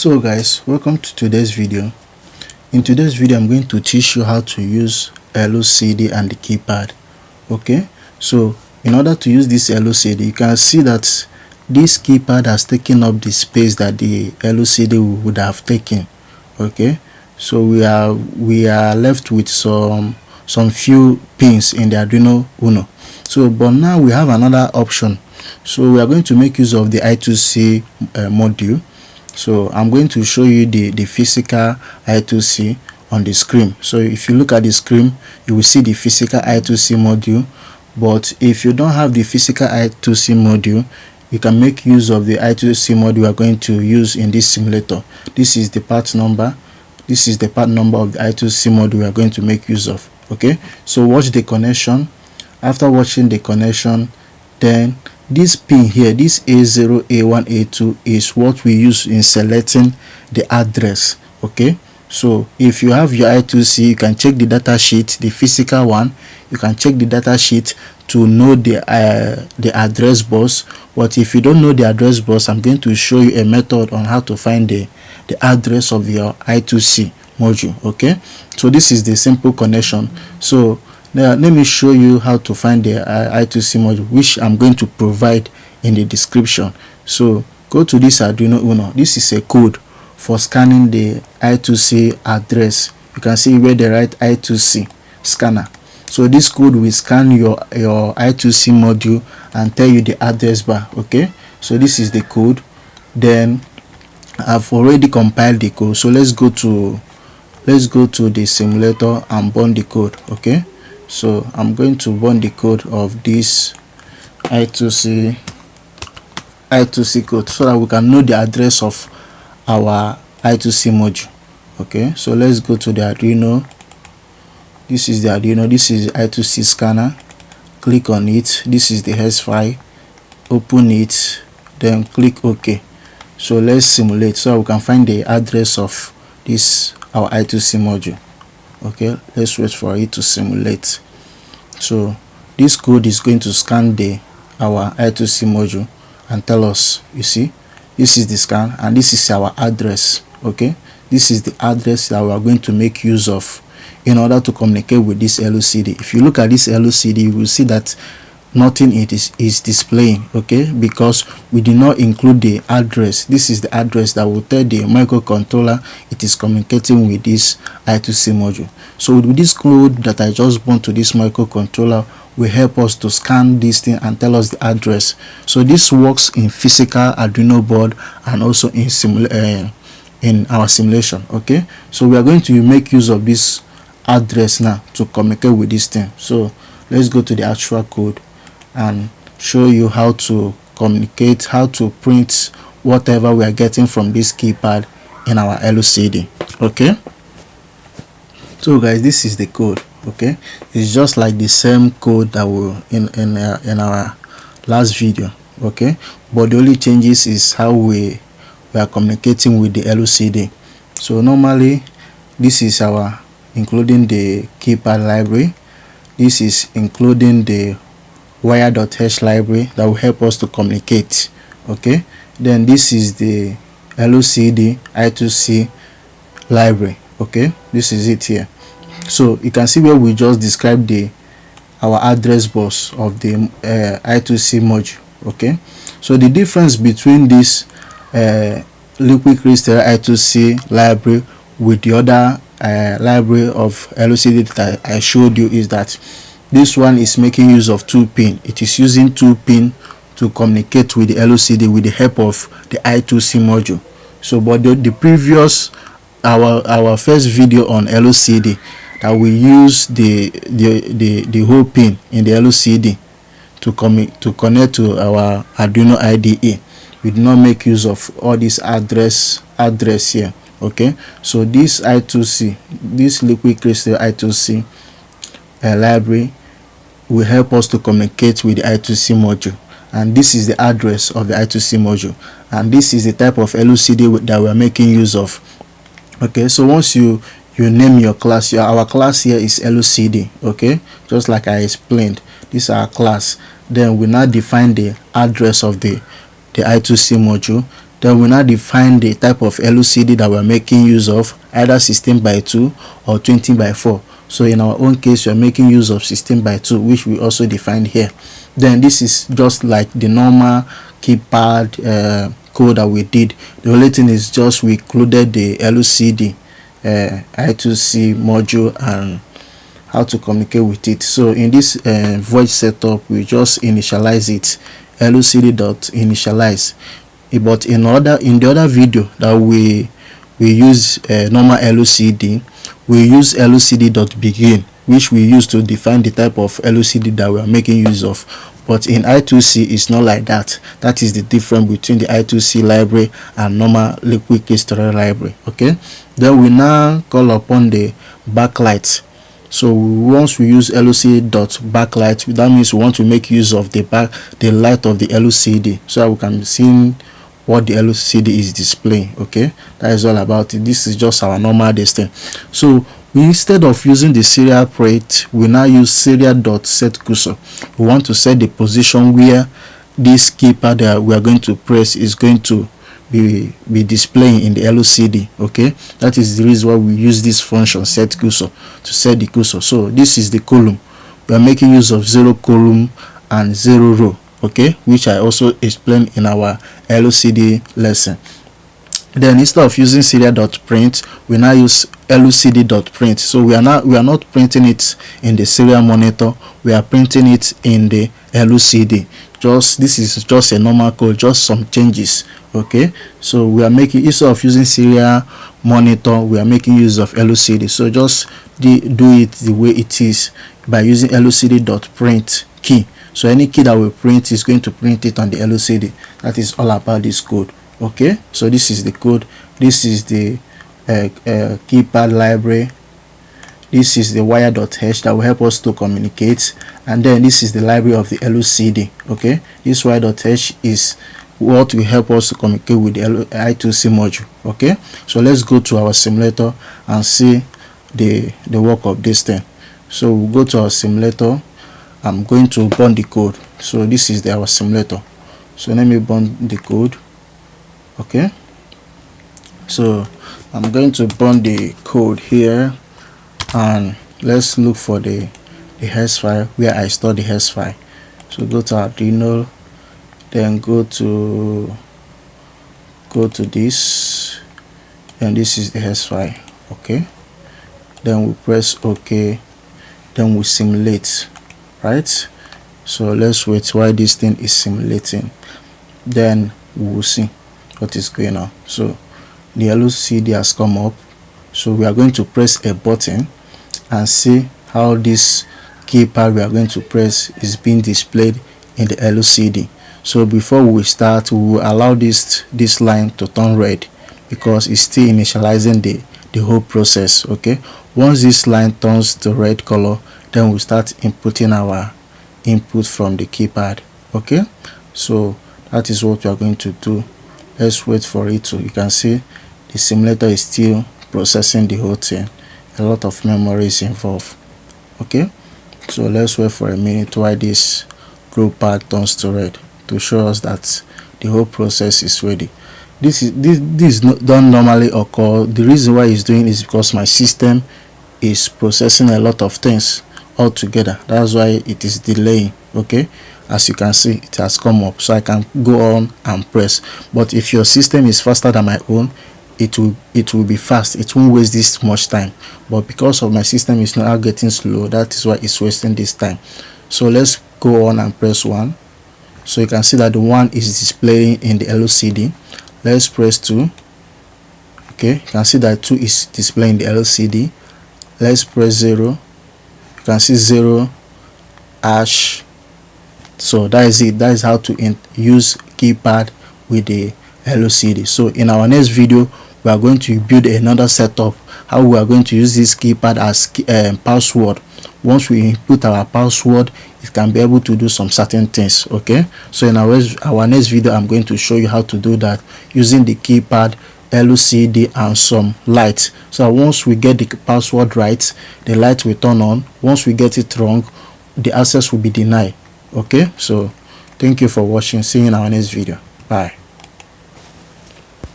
So guys, welcome to today's video. In today's video I'm going to teach you how to use LCD and the keypad. Okay, so in order to use this LCD, you can see that this keypad has taken up the space that the LCD would have taken. Okay, so we are left with some few pins in the Arduino Uno. So but now we have another option. So we are going to make use of the I2C module. So I'm going to show you the physical I2C on the screen. So if you look at the screen, you will see the physical I2C module. But if you don't have the physical I2C module, you can make use of the I2C module we are going to use in this simulator. This is the part number. This is the part number of the I2C module we are going to make use of. Okay, so watch the connection. After watching the connection, then this pin here, this A0, A1, A2 is what we use in selecting the address. Okay, so if you have your I2C, you can check the data sheet, the physical one. You can check the data sheet to know the address bus. But if you don't know the address bus, I'm going to show you a method on how to find the address of your I2C module. Okay, so this is the simple connection. So now let me show you how to find the I2C module, which I'm going to provide in the description. So go to this Arduino Uno. This is a code for scanning the I2C address. You can see where they write I2C scanner. So this code will scan your I2C module and tell you the address bar. Okay, so this is the code. Then I've already compiled the code. So let's go to the simulator and burn the code. Okay, so I'm going to burn the code of this I2C code so that we can know the address of our I2C module. Okay, so let's go to the Arduino. This is the Arduino. This is I2C scanner. Click on it. This is the hex file. Open it, then click OK. So let's simulate so we can find the address of this our I2C module. Okay, let's wait for it to simulate. So this code is going to scan our I2C module and tell us, you see, this is the scan and this is our address. Okay, this is the address that we are going to make use of in order to communicate with this LCD. If you look at this LCD, you will see that nothing is displaying. Okay, because we did not include the address. This is the address that will tell the microcontroller it is communicating with this I2C module. So with this code that I just burned to this microcontroller will help us to scan this thing and tell us the address. So this works in physical Arduino board and also in our simulation. Okay, so we are going to make use of this address now to communicate with this thing. So let's go to the actual code and show you how to communicate, how to print whatever we are getting from this keypad in our LCD. Okay, so guys, this is the code. Okay, it's just like the same code that we in our last video. Okay, but the only changes is how we are communicating with the LCD. So normally this is our including the keypad library. This is including the wire.h library that will help us to communicate. Okay, then this is the LCD I2C library. Okay, this is it here. So you can see where we just described our address bus of the I2C module. Okay, so the difference between this liquid crystal I2C library with the other library of LCD that I showed you is that this one is making use of 2 pin. It is using 2 pin to communicate with the LCD with the help of the I2C module. So but the previous our first video on LCD that we use the whole pin in the LCD to connect to our Arduino IDE. We do not make use of all this address here. Okay, so this I2C, this liquid crystal I2C library will help us to communicate with the I2C module, and this is the address of the I2C module, and this is the type of LCD that we are making use of. Okay, so once you name your class, our class here is LCD. Okay, just like I explained, this is our class. Then we now define the address of the I2C module. Then we now define the type of LCD that we're making use of, either 16:2 or 20:4. So in our own case, we are making use of 16:2, which we also defined here. Then this is just like the normal keypad code that we did. The only thing is just we included the LCD I2C module and how to communicate with it. So in this void setup, we just initialize it, LCD.initialize. But in the other video that we use normal LCD, we use LCD.begin, which we use to define the type of LCD that we are making use of. But in I2C, it's not like that. That is the difference between the I2C library and normal liquid crystal library. Okay, then we now call upon the backlight. So once we use LCD.backlight, that means we want to make use of the light of the LCD, so we can see what the LCD is displaying. Okay, that is all about it. This is just our normal distance. So instead of using the serial print, we now use serial.setCursor. We want to set the position where this keypad that we are going to press is going to be displaying in the LCD. Okay, that is the reason why we use this function setCursor to set the cursor. So this is the column. We are making use of 0 column and 0 row. Okay, which I also explained in our LCD lesson. Then instead of using serial.print, we now use LCD.print. So we are not printing it in the serial monitor, we are printing it in the LCD. This is just a normal code, just some changes. Okay, so we are making, instead of using serial monitor, we are making use of LCD. So just do it the way it is by using LCD.print key. So any key that we print is going to print it on the LCD. That is all about this code. Okay, so this is the code. This is the keypad library. This is the wire.h that will help us to communicate, and then this is the library of the LCD. Okay, this wire.h is what will help us to communicate with the I2C module. Okay, so let's go to our simulator and see the work of this thing. So we'll go to our simulator. I'm going to burn the code. So this is our simulator. So let me burn the code. Okay, so I'm going to burn the code here, and let's look for the hex file where I store the hex file. So go to Arduino, then go to this, and this is the hex file. Okay, then we press OK, then we simulate. Right, so let's wait while this thing is simulating, then we will see what is going on. So the LCD has come up, so we are going to press a button and see how this keypad we are going to press is being displayed in the LCD. So before we start, we will allow this line to turn red because it's still initializing the whole process. Okay, once this line turns to red color, then we start inputting our input from the keypad. Okay, so that is what we are going to do. Let's wait for it to, you can see the simulator is still processing the whole thing. A lot of memory is involved. Okay, so let's wait for a minute while this blue part turns to red to show us that the whole process is ready. This don't normally occur. The reason why it's doing is because my system is processing a lot of things all together. That's why it is delaying. Okay, as you can see, it has come up, so I can go on and press. But if your system is faster than my own, it will be fast. It won't waste this much time. But because of my system is now getting slow, that is why it's wasting this time. So let's go on and press 1. So you can see that the 1 is displaying in the LCD. Let's press 2. Okay, you can see that 2 is displaying the LCD. Let's press 0. You can see 0 hash. So that is it. That is how to use keypad with the LCD. So in our next video, we are going to build another setup, how we are going to use this keypad as password. Once we input our password, it can be able to do some certain things. Okay, so in our next video, I'm going to show you how to do that using the keypad, LCD, and some light. So once we get the password right, the light will turn on. Once we get it wrong, the access will be denied. Okay, so thank you for watching. See you in our next video. Bye.